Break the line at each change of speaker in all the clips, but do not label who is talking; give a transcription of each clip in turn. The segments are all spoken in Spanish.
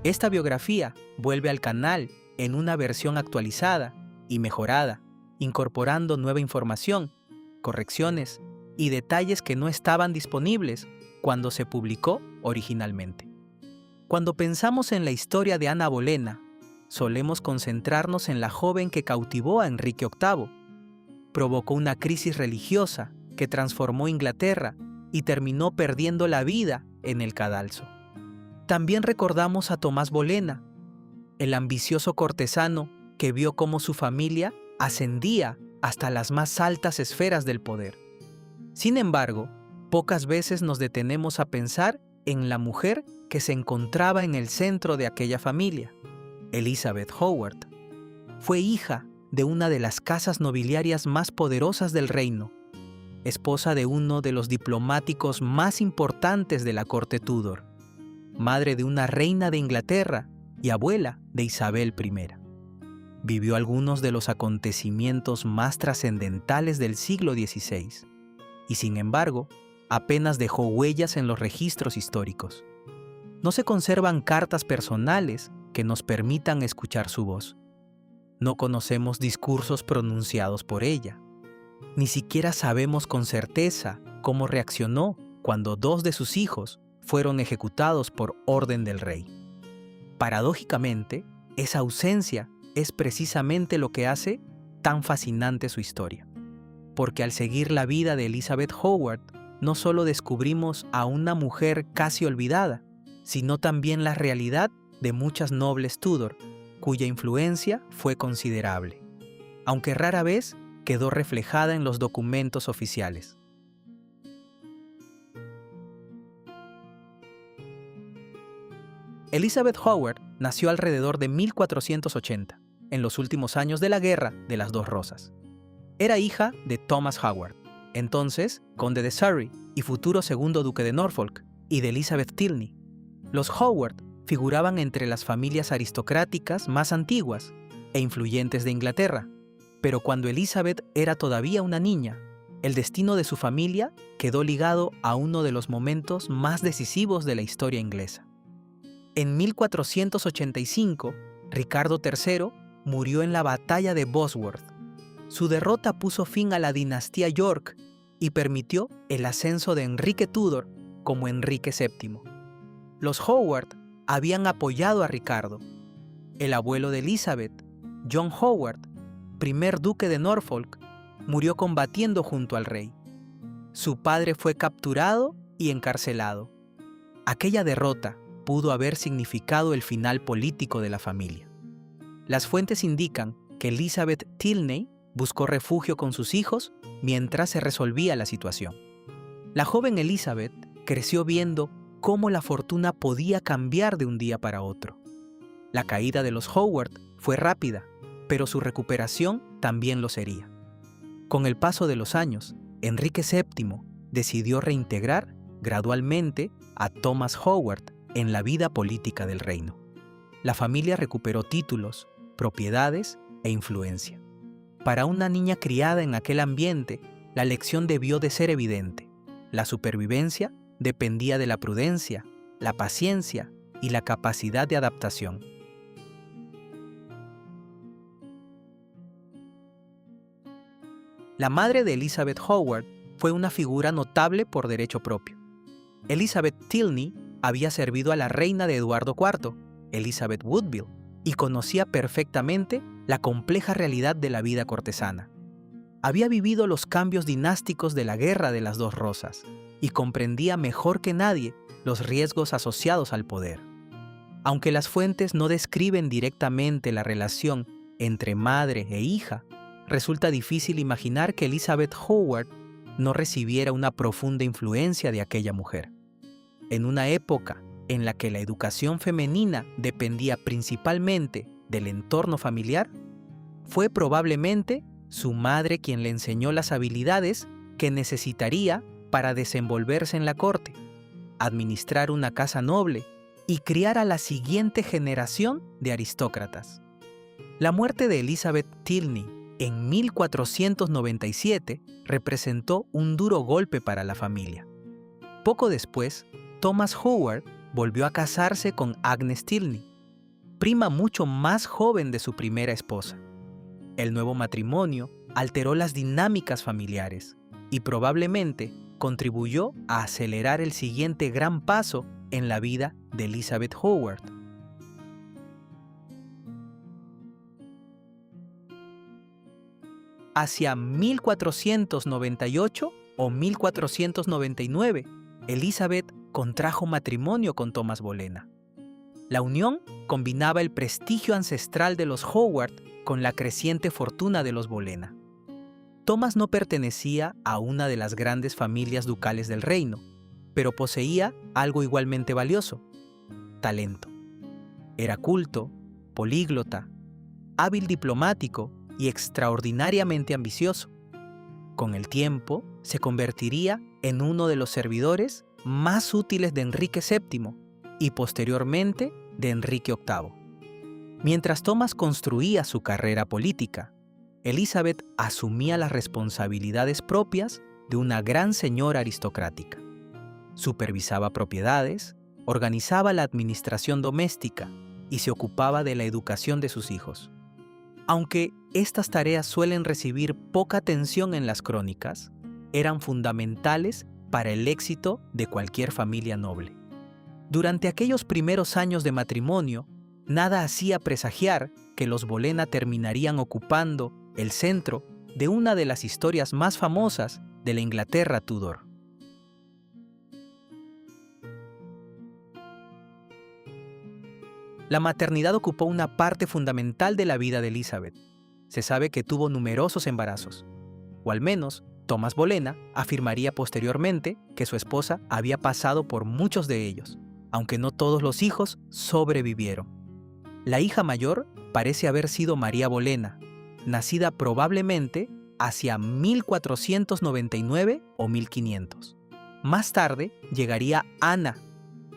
Esta biografía vuelve al canal en una versión actualizada y mejorada, incorporando nueva información, correcciones y detalles que no estaban disponibles cuando se publicó originalmente. Cuando pensamos en la historia de Ana Bolena, solemos concentrarnos en la joven que cautivó a Enrique VIII. Provocó una crisis religiosa que transformó Inglaterra y terminó perdiendo la vida en el cadalso. También recordamos a Tomás Bolena, el ambicioso cortesano que vio cómo su familia ascendía hasta las más altas esferas del poder. Sin embargo, pocas veces nos detenemos a pensar en la mujer que se encontraba en el centro de aquella familia. Elizabeth Howard fue hija de una de las casas nobiliarias más poderosas del reino, esposa de uno de los diplomáticos más importantes de la corte Tudor, madre de una reina de Inglaterra y abuela de Isabel I. Vivió algunos de los acontecimientos más trascendentales del siglo XVI y, sin embargo, apenas dejó huellas en los registros históricos. No se conservan cartas personales que nos permitan escuchar su voz. No conocemos discursos pronunciados por ella. Ni siquiera sabemos con certeza cómo reaccionó cuando 2 de sus hijos fueron ejecutados por orden del rey. Paradójicamente, esa ausencia es precisamente lo que hace tan fascinante su historia. Porque al seguir la vida de Elizabeth Howard, no solo descubrimos a una mujer casi olvidada, sino también la realidad de muchas nobles Tudor, cuya influencia fue considerable, aunque rara vez quedó reflejada en los documentos oficiales. Elizabeth Howard nació alrededor de 1480, en los últimos años de la Guerra de las Dos Rosas. Era hija de Thomas Howard, entonces conde de Surrey y futuro segundo duque de Norfolk, y de Elizabeth Tilney. Los Howard figuraban entre las familias aristocráticas más antiguas e influyentes de Inglaterra, pero cuando Elizabeth era todavía una niña, el destino de su familia quedó ligado a uno de los momentos más decisivos de la historia inglesa. En 1485, Ricardo III murió en la batalla de Bosworth. Su derrota puso fin a la dinastía York y permitió el ascenso de Enrique Tudor como Enrique VII. Los Howard habían apoyado a Ricardo. El abuelo de Elizabeth, John Howard, primer duque de Norfolk, murió combatiendo junto al rey. Su padre fue capturado y encarcelado. Aquella derrota pudo haber significado el final político de la familia. Las fuentes indican que Elizabeth Tilney buscó refugio con sus hijos mientras se resolvía la situación. La joven Elizabeth creció viendo cómo la fortuna podía cambiar de un día para otro. La caída de los Howard fue rápida, pero su recuperación también lo sería. Con el paso de los años, Enrique VII decidió reintegrar gradualmente a Thomas Howard en la vida política del reino. La familia recuperó títulos, propiedades e influencia. Para una niña criada en aquel ambiente, la lección debió de ser evidente. La supervivencia dependía de la prudencia, la paciencia y la capacidad de adaptación. La madre de Elizabeth Howard fue una figura notable por derecho propio. Elizabeth Tilney había servido a la reina de Eduardo IV, Elizabeth Woodville, y conocía perfectamente la compleja realidad de la vida cortesana. Había vivido los cambios dinásticos de la Guerra de las Dos Rosas y comprendía mejor que nadie los riesgos asociados al poder. Aunque las fuentes no describen directamente la relación entre madre e hija, resulta difícil imaginar que Elizabeth Howard no recibiera una profunda influencia de aquella mujer. En una época en la que la educación femenina dependía principalmente del entorno familiar, fue probablemente su madre quien le enseñó las habilidades que necesitaría para desenvolverse en la corte, administrar una casa noble y criar a la siguiente generación de aristócratas. La muerte de Elizabeth Tilney en 1497 representó un duro golpe para la familia. Poco después, Thomas Howard volvió a casarse con Agnes Tilney, prima mucho más joven de su primera esposa. El nuevo matrimonio alteró las dinámicas familiares y probablemente contribuyó a acelerar el siguiente gran paso en la vida de Elizabeth Howard. Hacia 1498 o 1499, Elizabeth contrajo matrimonio con Thomas Bolena. La unión combinaba el prestigio ancestral de los Howard con la creciente fortuna de los Bolena. Thomas no pertenecía a una de las grandes familias ducales del reino, pero poseía algo igualmente valioso: talento. Era culto, políglota, hábil diplomático y extraordinariamente ambicioso. Con el tiempo, se convertiría en uno de los servidores más útiles de Enrique VII y posteriormente de Enrique VIII. Mientras Thomas construía su carrera política, Elizabeth asumía las responsabilidades propias de una gran señora aristocrática. Supervisaba propiedades, organizaba la administración doméstica y se ocupaba de la educación de sus hijos. Aunque estas tareas suelen recibir poca atención en las crónicas, eran fundamentales para el éxito de cualquier familia noble. Durante aquellos primeros años de matrimonio, nada hacía presagiar que los Bolena terminarían ocupando el centro de una de las historias más famosas de la Inglaterra Tudor. La maternidad ocupó una parte fundamental de la vida de Elizabeth. Se sabe que tuvo numerosos embarazos, o al menos Thomas Bolena afirmaría posteriormente que su esposa había pasado por muchos de ellos, aunque no todos los hijos sobrevivieron. La hija mayor parece haber sido María Bolena, nacida probablemente hacia 1499 o 1500. Más tarde llegaría Ana,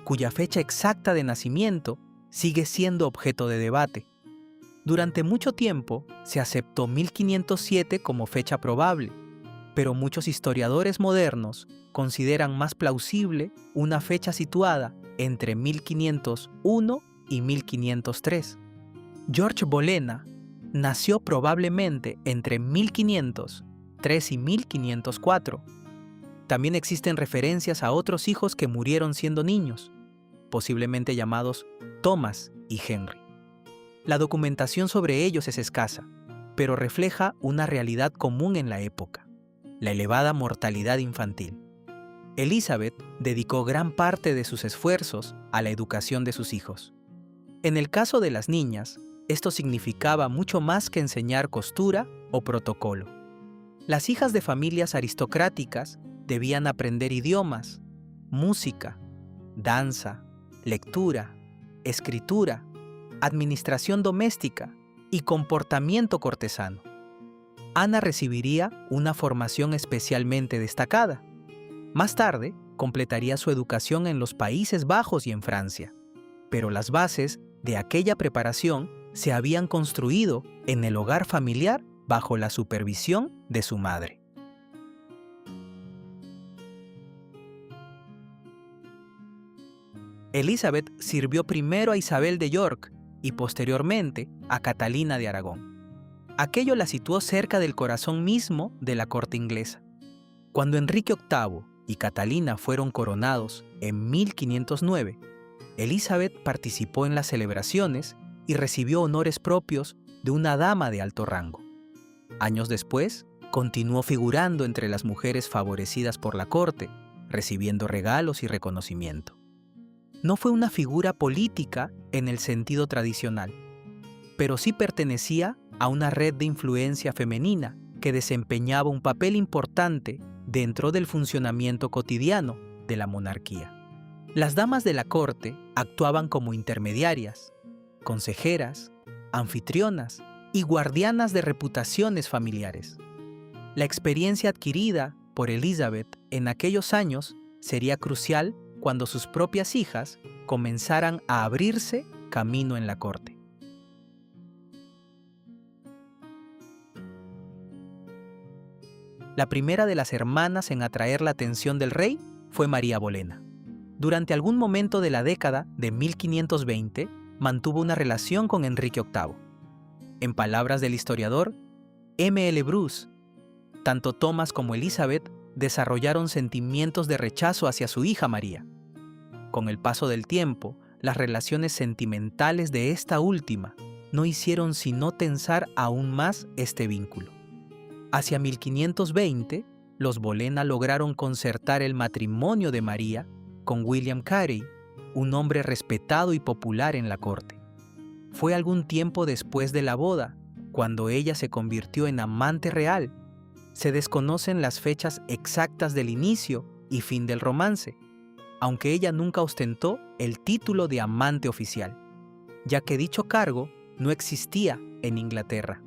cuya fecha exacta de nacimiento sigue siendo objeto de debate. Durante mucho tiempo se aceptó 1507 como fecha probable, pero muchos historiadores modernos consideran más plausible una fecha situada entre 1501 y 1503. George Bolena nació probablemente entre 1503 y 1504. También existen referencias a otros hijos que murieron siendo niños, posiblemente llamados Thomas y Henry. La documentación sobre ellos es escasa, pero refleja una realidad común en la época: la elevada mortalidad infantil. Elizabeth dedicó gran parte de sus esfuerzos a la educación de sus hijos. En el caso de las niñas, esto significaba mucho más que enseñar costura o protocolo. Las hijas de familias aristocráticas debían aprender idiomas, música, danza, lectura, escritura, administración doméstica y comportamiento cortesano. Ana recibiría una formación especialmente destacada. Más tarde, completaría su educación en los Países Bajos y en Francia, pero las bases de aquella preparación se habían construido en el hogar familiar bajo la supervisión de su madre. Elizabeth sirvió primero a Isabel de York y posteriormente a Catalina de Aragón. Aquello la situó cerca del corazón mismo de la corte inglesa. Cuando Enrique VIII y Catalina fueron coronados en 1509, Elizabeth participó en las celebraciones y recibió honores propios de una dama de alto rango. Años después, continuó figurando entre las mujeres favorecidas por la corte, recibiendo regalos y reconocimiento. No fue una figura política en el sentido tradicional, pero sí pertenecía a una red de influencia femenina que desempeñaba un papel importante dentro del funcionamiento cotidiano de la monarquía. Las damas de la corte actuaban como intermediarias, consejeras, anfitrionas y guardianas de reputaciones familiares. La experiencia adquirida por Elizabeth en aquellos años sería crucial cuando sus propias hijas comenzaran a abrirse camino en la corte. La primera de las hermanas en atraer la atención del rey fue María Bolena. Durante algún momento de la década de 1520, mantuvo una relación con Enrique VIII. En palabras del historiador M. L. Bruce, tanto Thomas como Elizabeth desarrollaron sentimientos de rechazo hacia su hija María. Con el paso del tiempo, las relaciones sentimentales de esta última no hicieron sino tensar aún más este vínculo. Hacia 1520, los Bolena lograron concertar el matrimonio de María con William Carey, un hombre respetado y popular en la corte. Fue algún tiempo después de la boda, cuando ella se convirtió en amante real. Se desconocen las fechas exactas del inicio y fin del romance, aunque ella nunca ostentó el título de amante oficial, ya que dicho cargo no existía en Inglaterra.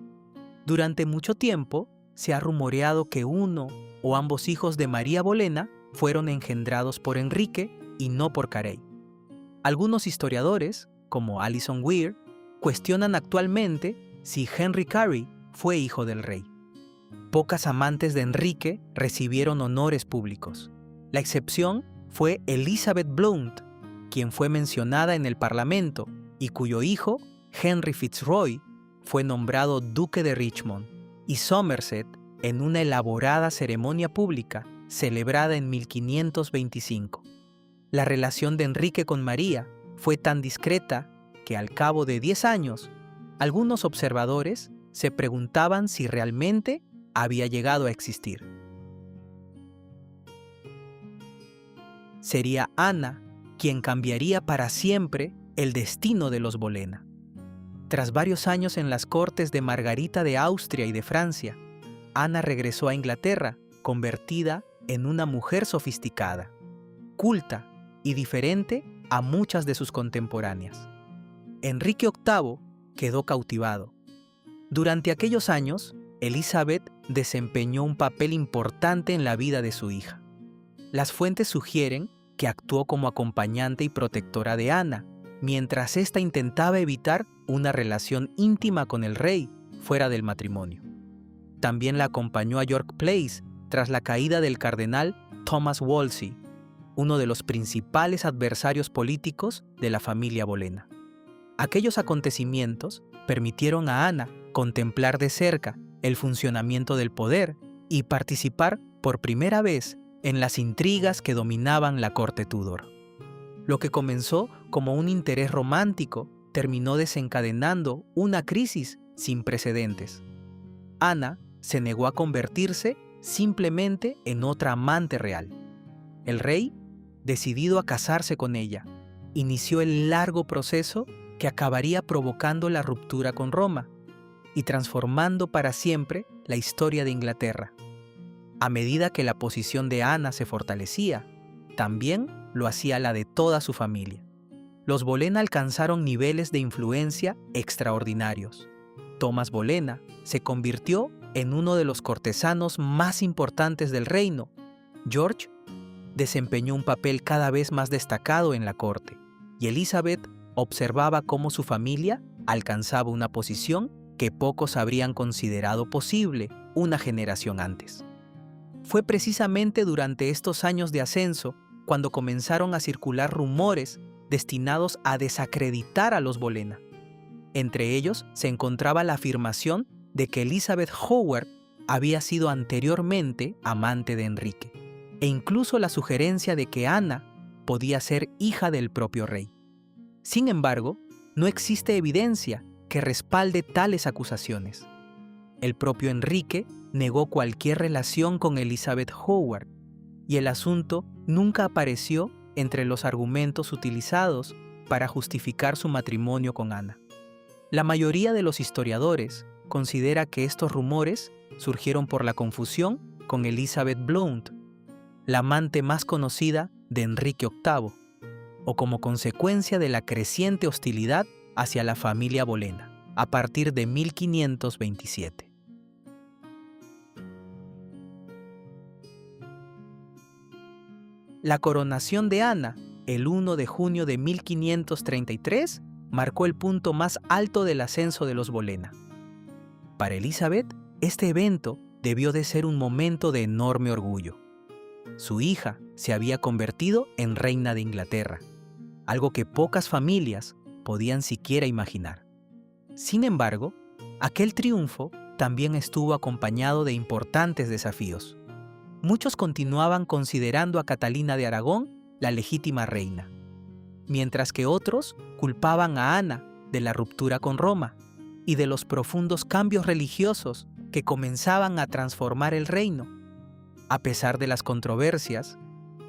Durante mucho tiempo se ha rumoreado que uno o ambos hijos de María Bolena fueron engendrados por Enrique y no por Carey. Algunos historiadores, como Alison Weir, cuestionan actualmente si Henry Carey fue hijo del rey. Pocas amantes de Enrique recibieron honores públicos. La excepción fue Elizabeth Blount, quien fue mencionada en el Parlamento y cuyo hijo, Henry Fitzroy, fue nombrado duque de Richmond, y Somerset en una elaborada ceremonia pública celebrada en 1525. La relación de Enrique con María fue tan discreta que al cabo de 10 años, algunos observadores se preguntaban si realmente había llegado a existir. Sería Ana quien cambiaría para siempre el destino de los Bolena. Tras varios años en las cortes de Margarita de Austria y de Francia, Ana regresó a Inglaterra convertida en una mujer sofisticada, culta y diferente a muchas de sus contemporáneas. Enrique VIII quedó cautivado. Durante aquellos años, Elizabeth desempeñó un papel importante en la vida de su hija. Las fuentes sugieren que actuó como acompañante y protectora de Ana, mientras ésta intentaba evitar una relación íntima con el rey fuera del matrimonio. También la acompañó a York Place tras la caída del cardenal Thomas Wolsey, uno de los principales adversarios políticos de la familia Bolena. Aquellos acontecimientos permitieron a Ana contemplar de cerca el funcionamiento del poder y participar por primera vez en las intrigas que dominaban la corte Tudor. Lo que comenzó como un interés romántico terminó desencadenando una crisis sin precedentes. Ana se negó a convertirse simplemente en otra amante real. El rey, decidido a casarse con ella, inició el largo proceso que acabaría provocando la ruptura con Roma y transformando para siempre la historia de Inglaterra. A medida que la posición de Ana se fortalecía, también lo hacía la de toda su familia. Los Bolena alcanzaron niveles de influencia extraordinarios. Tomás Bolena se convirtió en uno de los cortesanos más importantes del reino. George desempeñó un papel cada vez más destacado en la corte, y Elizabeth observaba cómo su familia alcanzaba una posición que pocos habrían considerado posible una generación antes. Fue precisamente durante estos años de ascenso cuando comenzaron a circular rumores destinados a desacreditar a los Bolena. Entre ellos se encontraba la afirmación de que Elizabeth Howard había sido anteriormente amante de Enrique, e incluso la sugerencia de que Ana podía ser hija del propio rey. Sin embargo, no existe evidencia que respalde tales acusaciones. El propio Enrique negó cualquier relación con Elizabeth Howard, y el asunto nunca apareció entre los argumentos utilizados para justificar su matrimonio con Ana. La mayoría de los historiadores considera que estos rumores surgieron por la confusión con Elizabeth Blount, la amante más conocida de Enrique VIII, o como consecuencia de la creciente hostilidad hacia la familia Bolena a partir de 1527. La coronación de Ana, el 1 de junio de 1533, marcó el punto más alto del ascenso de los Bolena. Para Elizabeth, este evento debió de ser un momento de enorme orgullo. Su hija se había convertido en reina de Inglaterra, algo que pocas familias podían siquiera imaginar. Sin embargo, aquel triunfo también estuvo acompañado de importantes desafíos. Muchos continuaban considerando a Catalina de Aragón la legítima reina, mientras que otros culpaban a Ana de la ruptura con Roma y de los profundos cambios religiosos que comenzaban a transformar el reino. A pesar de las controversias,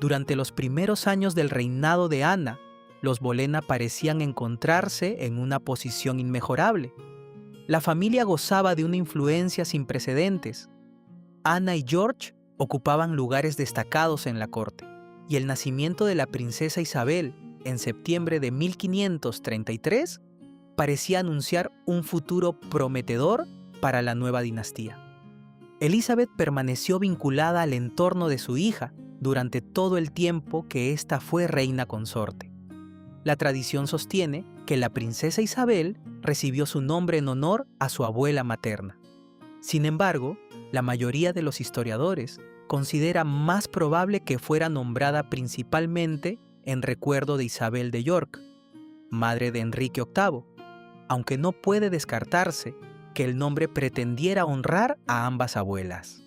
durante los primeros años del reinado de Ana, los Bolena parecían encontrarse en una posición inmejorable. La familia gozaba de una influencia sin precedentes. Ana y George ocupaban lugares destacados en la corte, y el nacimiento de la princesa Isabel en septiembre de 1533 parecía anunciar un futuro prometedor para la nueva dinastía. Elizabeth permaneció vinculada al entorno de su hija durante todo el tiempo que ésta fue reina consorte. La tradición sostiene que la princesa Isabel recibió su nombre en honor a su abuela materna. Sin embargo, la mayoría de los historiadores considera más probable que fuera nombrada principalmente en recuerdo de Isabel de York, madre de Enrique VIII, aunque no puede descartarse que el nombre pretendiera honrar a ambas abuelas.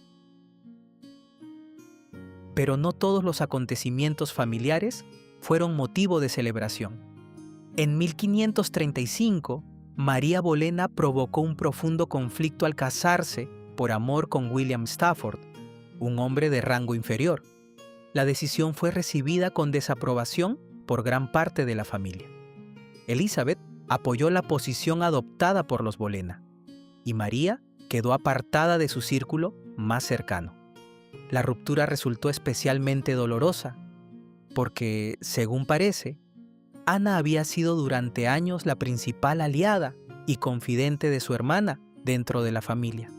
Pero no todos los acontecimientos familiares fueron motivo de celebración. En 1535, María Bolena provocó un profundo conflicto al casarse por amor con William Stafford, un hombre de rango inferior. La decisión fue recibida con desaprobación por gran parte de la familia. Elizabeth apoyó la posición adoptada por los Bolena, y María quedó apartada de su círculo más cercano. La ruptura resultó especialmente dolorosa, porque, según parece, Ana había sido durante años la principal aliada y confidente de su hermana dentro de la familia.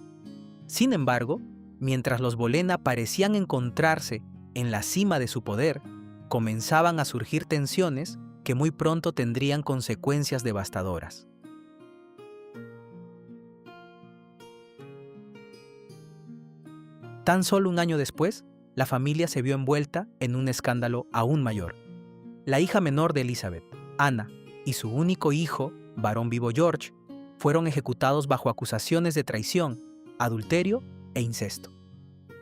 Sin embargo, mientras los Bolena parecían encontrarse en la cima de su poder, comenzaban a surgir tensiones que muy pronto tendrían consecuencias devastadoras. Tan solo un año después, la familia se vio envuelta en un escándalo aún mayor. La hija menor de Elizabeth, Ana, y su único hijo, varón vivo George, fueron ejecutados bajo acusaciones de traición, adulterio e incesto.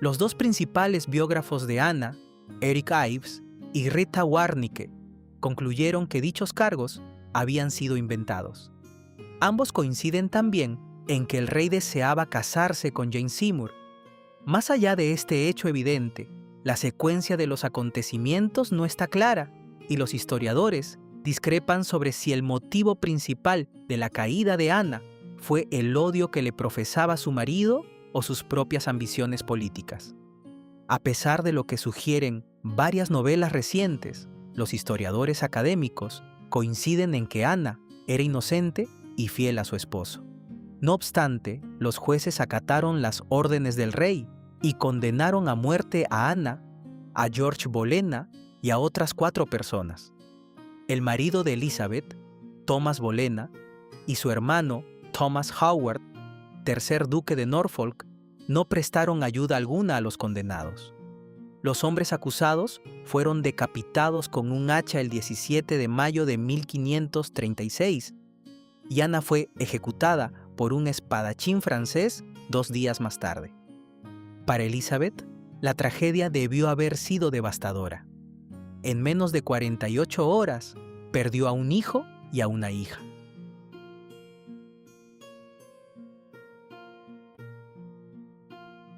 Los dos principales biógrafos de Ana, Eric Ives y Rita Warnicke, concluyeron que dichos cargos habían sido inventados. Ambos coinciden también en que el rey deseaba casarse con Jane Seymour. Más allá de este hecho evidente, la secuencia de los acontecimientos no está clara y los historiadores discrepan sobre si el motivo principal de la caída de Ana fue el odio que le profesaba su marido o sus propias ambiciones políticas. A pesar de lo que sugieren varias novelas recientes, los historiadores académicos coinciden en que Ana era inocente y fiel a su esposo. No obstante, los jueces acataron las órdenes del rey y condenaron a muerte a Ana, a George Bolena y a otras 4 personas. El marido de Elizabeth, Thomas Bolena, y su hermano, Thomas Howard, tercer duque de Norfolk, no prestaron ayuda alguna a los condenados. Los hombres acusados fueron decapitados con un hacha el 17 de mayo de 1536 y Ana fue ejecutada por un espadachín francés 2 días más tarde. Para Elizabeth, la tragedia debió haber sido devastadora. En menos de 48 horas, perdió a un hijo y a una hija.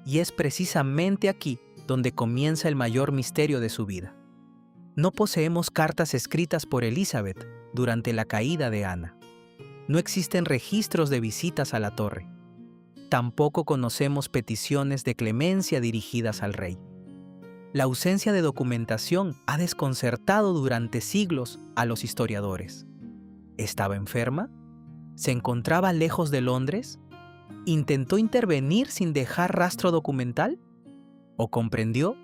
Y es precisamente aquí donde comienza el mayor misterio de su vida. No poseemos cartas escritas por Elizabeth durante la caída de Ana. No existen registros de visitas a la torre. Tampoco conocemos peticiones de clemencia dirigidas al rey. La ausencia de documentación ha desconcertado durante siglos a los historiadores. ¿Estaba enferma? ¿Se encontraba lejos de Londres? ¿Intentó intervenir sin dejar rastro documental? ¿O comprendió,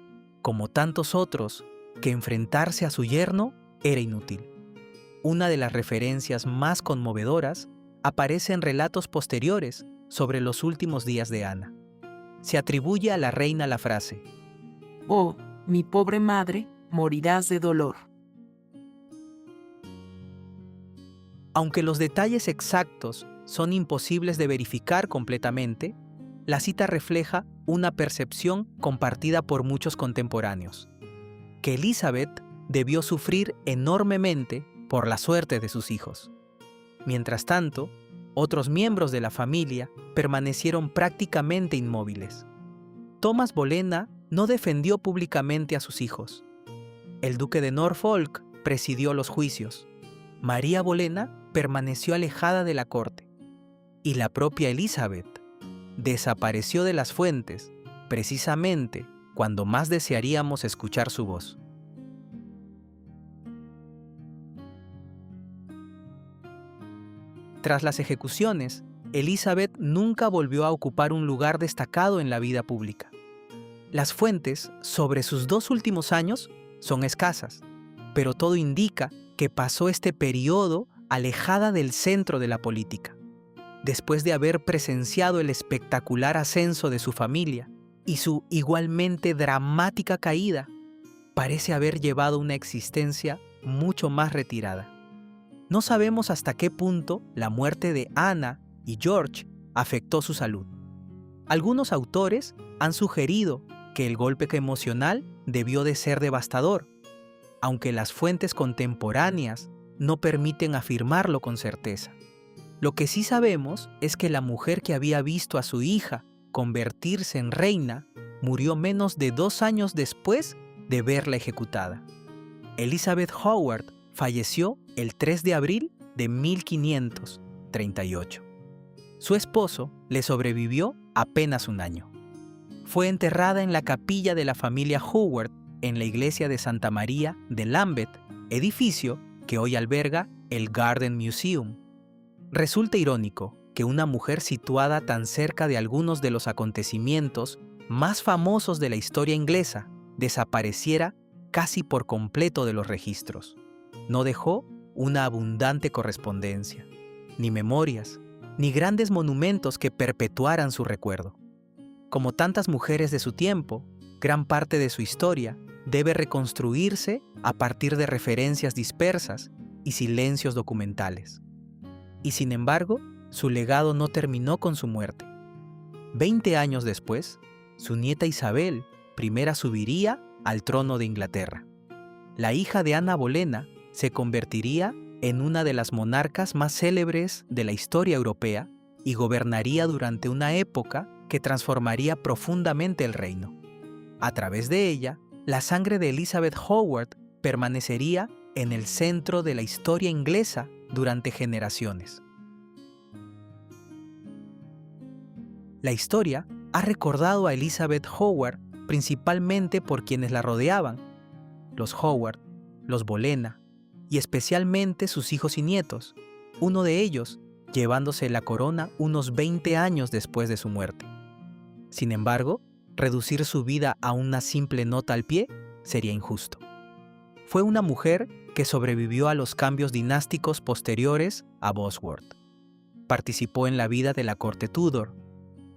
como tantos otros, que enfrentarse a su yerno era inútil? Una de las referencias más conmovedoras aparece en relatos posteriores sobre los últimos días de Ana. Se atribuye a la reina la frase:
«Oh, mi pobre madre, morirás de dolor».
Aunque los detalles exactos son imposibles de verificar completamente, la cita refleja una percepción compartida por muchos contemporáneos, que Elizabeth debió sufrir enormemente por la suerte de sus hijos. Mientras tanto, otros miembros de la familia permanecieron prácticamente inmóviles. Thomas Bolena no defendió públicamente a sus hijos. El duque de Norfolk presidió los juicios. María Bolena permaneció alejada de la corte. Y la propia Elizabeth desapareció de las fuentes precisamente cuando más desearíamos escuchar su voz. Tras las ejecuciones, Elizabeth nunca volvió a ocupar un lugar destacado en la vida pública. Las fuentes sobre sus 2 últimos años son escasas, pero todo indica que pasó este periodo alejada del centro de la política. Después de haber presenciado el espectacular ascenso de su familia y su igualmente dramática caída, parece haber llevado una existencia mucho más retirada. No sabemos hasta qué punto la muerte de Anna y George afectó su salud. Algunos autores han sugerido que el golpe emocional debió de ser devastador, aunque las fuentes contemporáneas no permiten afirmarlo con certeza. Lo que sí sabemos es que la mujer que había visto a su hija convertirse en reina murió menos de 2 años después de verla ejecutada. Elizabeth Howard falleció el 3 de abril de 1538. Su esposo le sobrevivió apenas un año. Fue enterrada en la capilla de la familia Howard en la iglesia de Santa María de Lambeth, edificio que hoy alberga el Garden Museum. Resulta irónico que una mujer situada tan cerca de algunos de los acontecimientos más famosos de la historia inglesa desapareciera casi por completo de los registros. No dejó una abundante correspondencia, ni memorias, ni grandes monumentos que perpetuaran su recuerdo. Como tantas mujeres de su tiempo, gran parte de su historia debe reconstruirse a partir de referencias dispersas y silencios documentales. Y sin embargo, su legado no terminó con su muerte. 20 años después, su nieta Isabel I subiría al trono de Inglaterra. La hija de Ana Bolena se convertiría en una de las monarcas más célebres de la historia europea y gobernaría durante una época que transformaría profundamente el reino. A través de ella, la sangre de Elizabeth Howard permanecería en el centro de la historia inglesa durante generaciones. La historia ha recordado a Elizabeth Howard principalmente por quienes la rodeaban, los Howard, los Bolena y especialmente sus hijos y nietos, uno de ellos llevándose la corona unos 20 años después de su muerte. Sin embargo, reducir su vida a una simple nota al pie sería injusto. Fue una mujer que sobrevivió a los cambios dinásticos posteriores a Bosworth. Participó en la vida de la corte Tudor.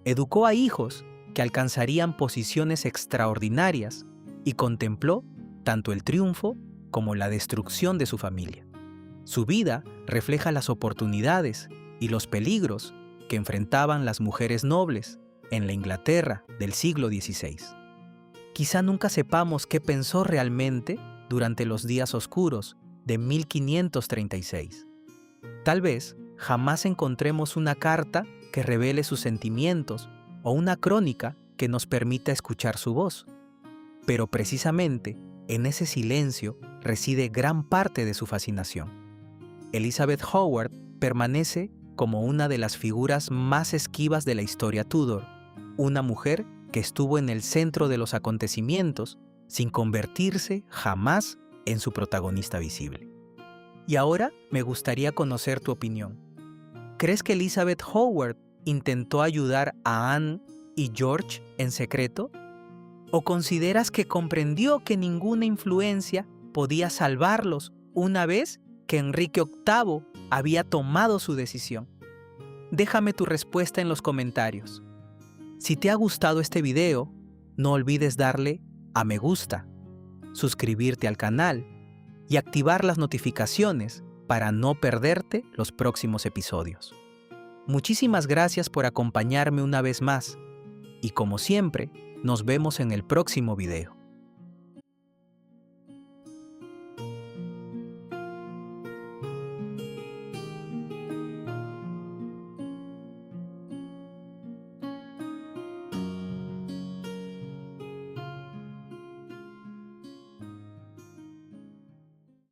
Educó a hijos que alcanzarían posiciones extraordinarias y contempló tanto el triunfo como la destrucción de su familia. Su vida refleja las oportunidades y los peligros que enfrentaban las mujeres nobles en la Inglaterra del siglo XVI. Quizá nunca sepamos qué pensó realmente durante los días oscuros de 1536. Tal vez jamás encontremos una carta que revele sus sentimientos o una crónica que nos permita escuchar su voz. Pero precisamente en ese silencio reside gran parte de su fascinación. Elizabeth Howard permanece como una de las figuras más esquivas de la historia Tudor, una mujer que estuvo en el centro de los acontecimientos sin convertirse jamás en su protagonista visible. Y ahora me gustaría conocer tu opinión. ¿Crees que Elizabeth Howard intentó ayudar a Anne y George en secreto? ¿O consideras que comprendió que ninguna influencia podía salvarlos una vez que Enrique VIII había tomado su decisión? Déjame tu respuesta en los comentarios. Si te ha gustado este video, no olvides darle a me gusta, suscribirte al canal y activar las notificaciones para no perderte los próximos episodios. Muchísimas gracias por acompañarme una vez más y como siempre, nos vemos en el próximo video.